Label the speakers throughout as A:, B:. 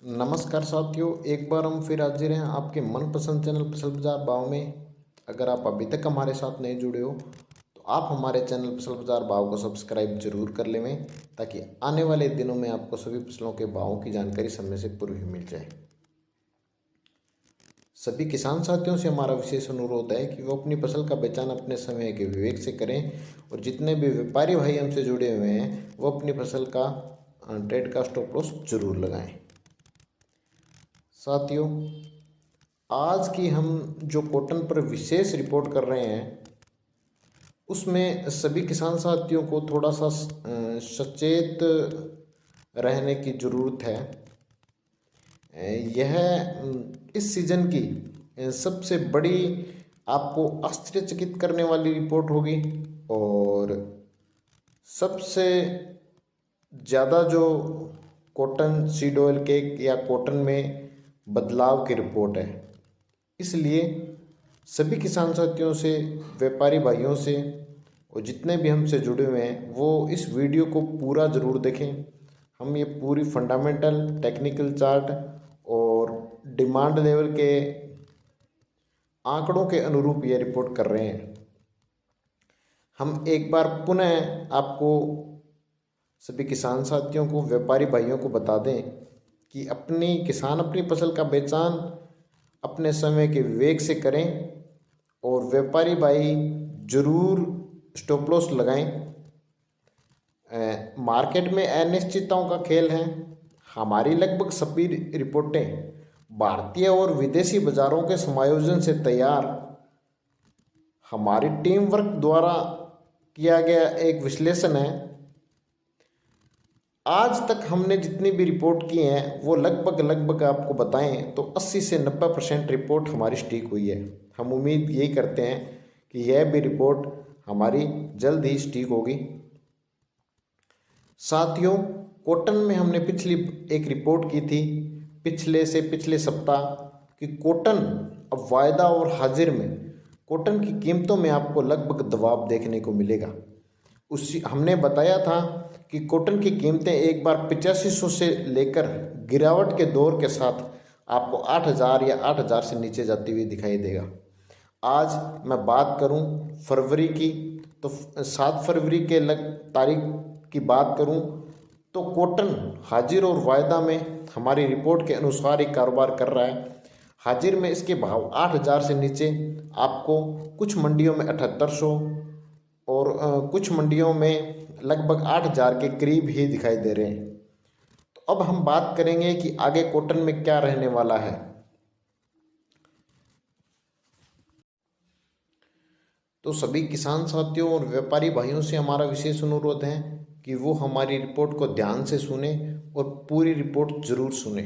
A: नमस्कार साथियों, एक बार हम फिर हाजिर हैं आपके मनपसंद चैनल फसल बाजार भाव में। अगर आप अभी तक हमारे साथ नहीं जुड़े हो तो आप हमारे चैनल फसल बाजार भाव को सब्सक्राइब जरूर कर लें, ताकि आने वाले दिनों में आपको सभी फसलों के भावों की जानकारी समय से पूर्व ही मिल जाए। सभी किसान साथियों से हमारा विशेष अनुरोध है कि वो अपनी फसल का बेचान अपने समय के विवेक से करें, और जितने भी व्यापारी भाई हमसे जुड़े हुए हैं वो अपनी फसल का ट्रेड का स्टॉप लॉस जरूर लगाएं। साथियों, आज की हम जो कॉटन पर विशेष रिपोर्ट कर रहे हैं उसमें सभी किसान साथियों को थोड़ा सा सचेत रहने की ज़रूरत है। यह इस सीज़न की सबसे बड़ी आपको आश्चर्यचकित करने वाली रिपोर्ट होगी, और सबसे ज़्यादा जो कॉटन सीड ऑयल केक या कॉटन में बदलाव की रिपोर्ट है। इसलिए सभी किसान साथियों से, व्यापारी भाइयों से और जितने भी हमसे जुड़े हुए हैं वो इस वीडियो को पूरा ज़रूर देखें। हम ये पूरी फंडामेंटल, टेक्निकल चार्ट और डिमांड लेवल के आंकड़ों के अनुरूप ये रिपोर्ट कर रहे हैं। हम एक बार पुनः आपको, सभी किसान साथियों को, व्यापारी भाइयों को बता दें कि किसान अपनी फसल का बेचान अपने समय के विवेक से करें, और व्यापारी भाई जरूर स्टॉप लॉस लगाएं। मार्केट में अनिश्चितताओं का खेल है। हमारी लगभग सभी रिपोर्टें भारतीय और विदेशी बाजारों के समायोजन से तैयार हमारी टीम वर्क द्वारा किया गया एक विश्लेषण है। आज तक हमने जितनी भी रिपोर्ट की हैं वो लगभग आपको बताएं तो 80 से 90% रिपोर्ट हमारी स्टिक हुई है। हम उम्मीद यही करते हैं कि यह भी रिपोर्ट हमारी जल्द ही स्टिक होगी। साथियों, कॉटन में हमने पिछली एक रिपोर्ट की थी पिछले सप्ताह कि कॉटन अब वायदा और हाजिर में कॉटन की कीमतों में आपको लगभग दबाव देखने को मिलेगा। हमने बताया था कि कॉटन की कीमतें एक बार 8500 से लेकर गिरावट के दौर के साथ आपको 8000 या 8000 से नीचे जाती हुई दिखाई देगा। आज मैं बात करूं फरवरी की, तो 7 फरवरी के तारीख की बात करूं तो कॉटन हाजिर और वायदा में हमारी रिपोर्ट के अनुसार ही कारोबार कर रहा है। हाजिर में इसके भाव 8000 से नीचे आपको कुछ मंडियों में 7800 और कुछ मंडियों में लगभग 8000 के करीब ही दिखाई दे रहे हैं। तो अब हम बात करेंगे कि आगे कॉटन में क्या रहने वाला है। तो सभी किसान साथियों और व्यापारी भाइयों से हमारा विशेष अनुरोध है कि वो हमारी रिपोर्ट को ध्यान से सुने और पूरी रिपोर्ट जरूर सुने।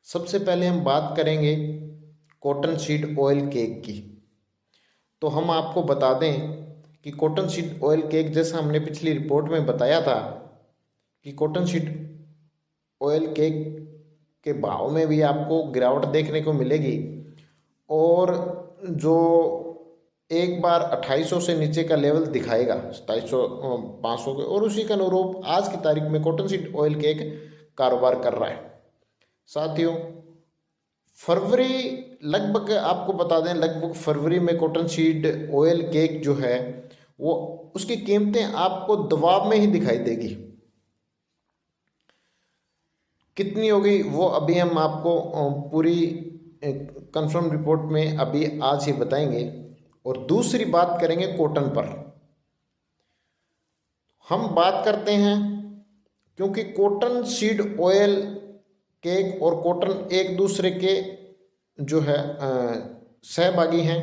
A: सबसे पहले हम बात करेंगे कॉटन सीड ऑयल केक की। तो हम आपको बता दें कि कॉटन सीड ऑयल केक, जैसा हमने पिछली रिपोर्ट में बताया था कि कॉटन सीड ऑयल केक के भाव में भी आपको गिरावट देखने को मिलेगी, और जो एक बार 2800 से नीचे का लेवल दिखाएगा 2700 500 के, और उसी के अनुरूप आज की तारीख में कॉटन सीड ऑयल केक कारोबार कर रहा है। साथियों, फरवरी लगभग आपको बता दें, लगभग फरवरी में कॉटन सीड ऑयल केक जो है वो उसकी कीमतें आपको दबाव में ही दिखाई देगी। कितनी होगी वो अभी हम आपको पूरी कंफर्म रिपोर्ट में अभी आज ही बताएंगे। और दूसरी बात करेंगे कॉटन पर। हम बात करते हैं, क्योंकि कॉटन सीड ऑयल केक और कॉटन एक दूसरे के जो है सहभागी हैं,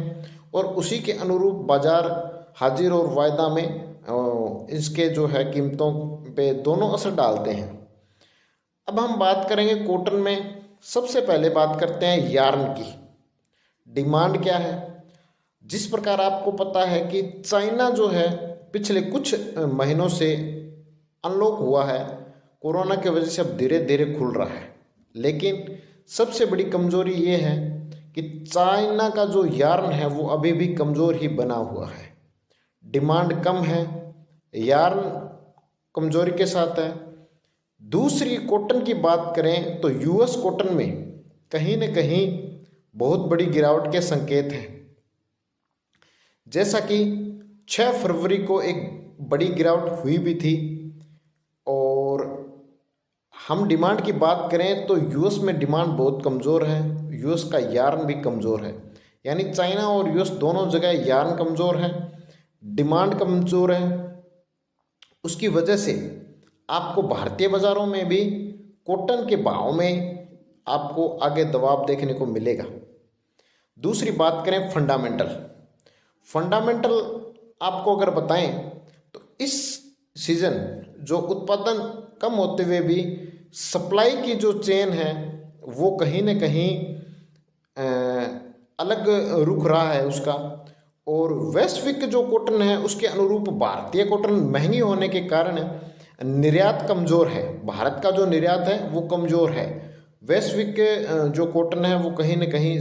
A: और उसी के अनुरूप बाजार हाजिर और वायदा में इसके जो है कीमतों पे दोनों असर डालते हैं। अब हम बात करेंगे कॉटन में। सबसे पहले बात करते हैं यार्न की। डिमांड क्या है? जिस प्रकार आपको पता है कि चाइना जो है पिछले कुछ महीनों से अनलॉक हुआ है, कोरोना की वजह से अब धीरे धीरे खुल रहा है, लेकिन सबसे बड़ी कमजोरी ये है कि चाइना का जो यार्न है वो अभी भी कमज़ोर ही बना हुआ है। डिमांड कम है, यार्न कमज़ोरी के साथ है। दूसरी कॉटन की बात करें तो यूएस कॉटन में कहीं न कहीं बहुत बड़ी गिरावट के संकेत हैं। जैसा कि 6 फरवरी को एक बड़ी गिरावट हुई भी थी, और हम डिमांड की बात करें तो यूएस में डिमांड बहुत कमज़ोर है, यूएस का यार्न भी कमज़ोर है, यानी चाइना और यूएस दोनों जगह यार्न कमज़ोर है, डिमांड कमज़ोर है। उसकी वजह से आपको भारतीय बाज़ारों में भी कॉटन के भाव में आपको आगे दबाव देखने को मिलेगा। दूसरी बात करें फंडामेंटल आपको अगर बताएं तो इस सीज़न जो उत्पादन कम होते हुए भी सप्लाई की जो चेन है वो कहीं न कहीं अलग रुख रहा है उसका, और वैश्विक जो कॉटन है उसके अनुरूप भारतीय कॉटन महंगी होने के कारण निर्यात कमज़ोर है। भारत का जो निर्यात है वो कमज़ोर है। वैश्विक जो कॉटन है वो कहीं न कहीं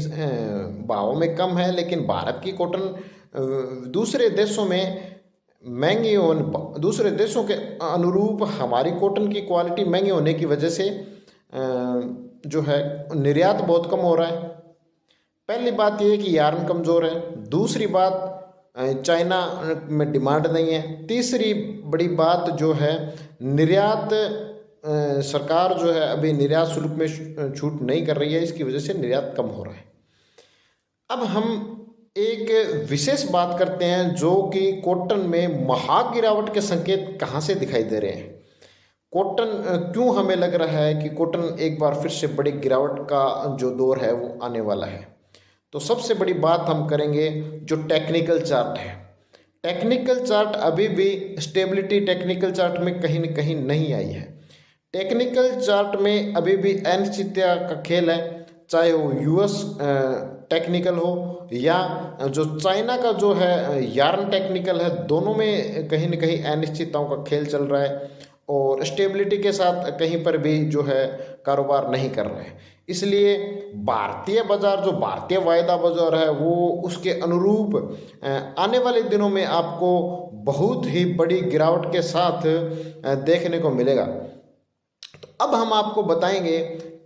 A: भाव में कम है, लेकिन भारत की कॉटन दूसरे देशों में महंगी होने, दूसरे देशों के अनुरूप हमारी कॉटन की क्वालिटी महंगी होने की वजह से जो है निर्यात बहुत कम हो रहा है। पहली बात ये है कि यार्न कमज़ोर है। दूसरी बात चाइना में डिमांड नहीं है। तीसरी बड़ी बात जो है निर्यात, सरकार जो है अभी निर्यात शुल्क में छूट नहीं कर रही है, इसकी वजह से निर्यात कम हो रहा है। अब हम एक विशेष बात करते हैं जो कि कॉटन में महागिरावट के संकेत कहाँ से दिखाई दे रहे हैं। कॉटन क्यों हमें लग रहा है कि कॉटन एक बार फिर से बड़ी गिरावट का जो दौर है वो आने वाला है। तो सबसे बड़ी बात हम करेंगे जो टेक्निकल चार्ट है। टेक्निकल चार्ट अभी भी स्टेबिलिटी टेक्निकल चार्ट में कहीं न कहीं नहीं आई है। टेक्निकल चार्ट में अभी भी अनिश्चितता का खेल है, चाहे वो यूएस टेक्निकल हो या जो चाइना का जो है यार्न टेक्निकल है, दोनों में कहीं न कहीं अनिश्चितताओं का खेल चल रहा है और स्टेबिलिटी के साथ कहीं पर भी जो है कारोबार नहीं कर रहे हैं। इसलिए भारतीय बाजार, जो भारतीय वायदा बाजार है, वो उसके अनुरूप आने वाले दिनों में आपको बहुत ही बड़ी गिरावट के साथ देखने को मिलेगा। तो अब हम आपको बताएंगे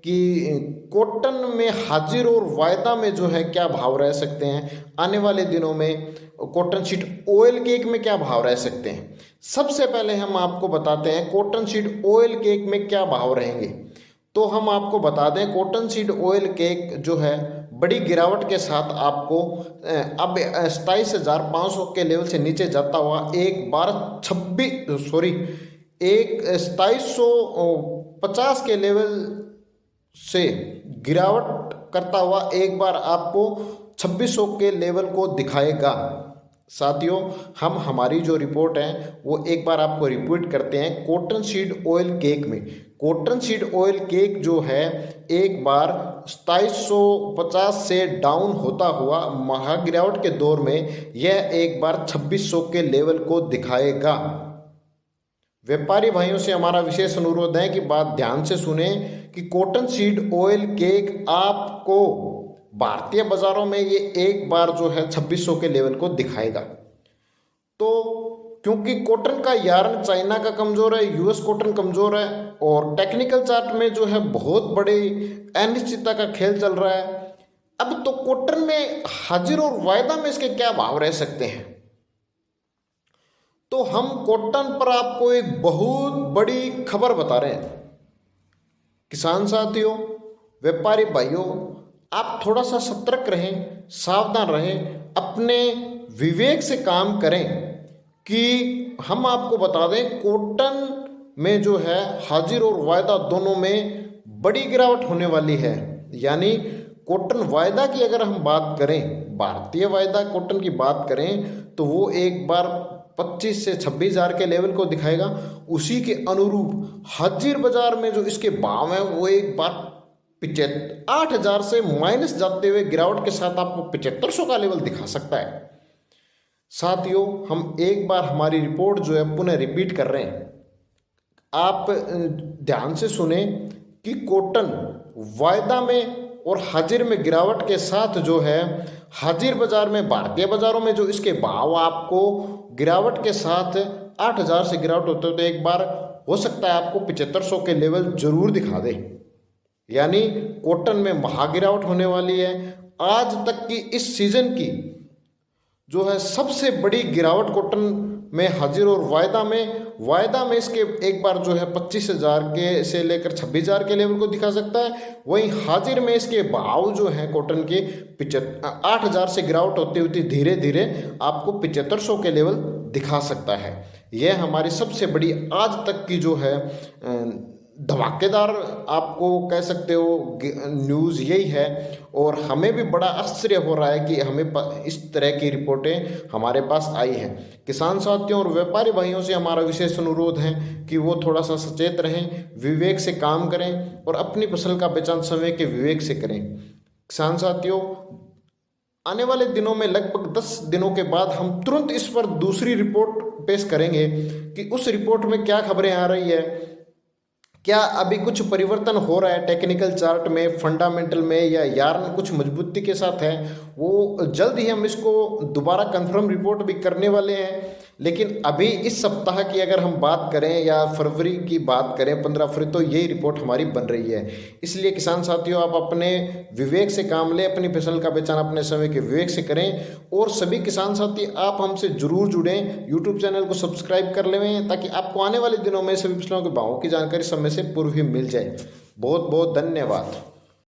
A: कि कॉटन में हाजिर और वायदा में जो है क्या भाव रह सकते हैं, आने वाले दिनों में कॉटन शीट ऑयल केक में क्या भाव रह सकते हैं। सबसे पहले हम आपको बताते हैं कॉटन शीट ऑयल केक में क्या भाव रहेंगे। तो हम आपको बता दें कॉटन शीट ऑयल केक जो है बड़ी गिरावट के साथ आपको अब 27,500 के लेवल से नीचे जाता हुआ एक बार 2750 के लेवल से गिरावट करता हुआ एक बार आपको 2600 के लेवल को दिखाएगा। साथियों, हम हमारी जो रिपोर्ट है वो एक बार आपको रिपीट करते हैं। कॉटन सीड ऑयल केक में कॉटन सीड ऑयल केक जो है एक बार 2750 से डाउन होता हुआ महागिरावट के दौर में यह एक बार 2600 के लेवल को दिखाएगा। व्यापारी भाइयों से हमारा विशेष अनुरोध है कि बात ध्यान से सुने कि कॉटन सीड ऑयल केक आपको भारतीय बाजारों में ये एक बार जो है 2600 के लेवल को दिखाएगा। तो क्योंकि कॉटन का यार्न चाइना का कमज़ोर है, यूएस कॉटन कमज़ोर है और टेक्निकल चार्ट में जो है बहुत बड़ी अनिश्चितता का खेल चल रहा है। अब तो कॉटन में हाजिर और वायदा में इसके क्या भाव रह सकते हैं। तो हम कॉटन पर आपको एक बहुत बड़ी खबर बता रहे हैं। किसान साथियों, व्यापारी भाइयों, आप थोड़ा सा सतर्क रहें, सावधान रहें, अपने विवेक से काम करें कि हम आपको बता दें कॉटन में जो है हाजिर और वायदा दोनों में बड़ी गिरावट होने वाली है। यानी कॉटन वायदा की अगर हम बात करें, भारतीय वायदा कॉटन की बात करें तो वो एक बार 25 से 26,000 के लेवल को दिखाएगा। उसी के अनुरूप हाजिर बाजार में जो इसके भाव हैं वो एक बार 8,000 से माइनस जाते हुए गिरावट के साथ आपको 7500 का लेवल दिखा सकता है। साथियों, हम एक बार हमारी रिपोर्ट जो है पुनः रिपीट कर रहे हैं। आप ध्यान से सुने कि कॉटन वायदा में और हाजिर में गिरावट के साथ जो है हाजिर बाजार में, भारतीय बाजारों में जो इसके भाव आपको गिरावट के साथ 8,000 से गिरावट होते होते एक बार हो सकता है आपको 7500 के लेवल जरूर दिखा दे। यानी कॉटन में महागिरावट होने वाली है। आज तक की इस सीजन की जो है सबसे बड़ी गिरावट कॉटन में हाजिर, और वायदा में इसके एक बार जो है 25,000 के से लेकर 26,000 के लेवल को दिखा सकता है। वहीं हाजिर में इसके भाव जो है कॉटन के 8,000 से गिरावट होती होती धीरे धीरे आपको 7500 के लेवल दिखा सकता है। यह हमारी सबसे बड़ी आज तक की जो है धमाकेदार आपको कह सकते हो न्यूज़ यही है। और हमें भी बड़ा आश्चर्य हो रहा है कि हमें इस तरह की रिपोर्टें हमारे पास आई हैं। किसान साथियों और व्यापारी भाइयों से हमारा विशेष अनुरोध है कि वो थोड़ा सा सचेत रहें, विवेक से काम करें और अपनी फसल का पहचान समय के विवेक से करें। किसान साथियों, आने वाले दिनों में लगभग 10 दिनों के बाद हम तुरंत इस पर दूसरी रिपोर्ट पेश करेंगे कि उस रिपोर्ट में क्या खबरें आ रही है, क्या अभी कुछ परिवर्तन हो रहा है टेक्निकल चार्ट में, फंडामेंटल में, या यार्न कुछ मजबूती के साथ है। वो जल्द ही हम इसको दोबारा कंफर्म रिपोर्ट भी करने वाले हैं। लेकिन अभी इस सप्ताह की अगर हम बात करें या फरवरी की बात करें 15 फरवरी, तो यही रिपोर्ट हमारी बन रही है। इसलिए किसान साथियों, आप अपने विवेक से काम लें, अपनी फसल का पहचान अपने समय के विवेक से करें। और सभी किसान साथी आप हमसे जरूर जुड़ें, यूट्यूब चैनल को सब्सक्राइब कर लें ताकि आपको आने वाले दिनों में सभी फसलों के भावों की जानकारी समय से पूर्व ही मिल जाए। बहुत बहुत धन्यवाद।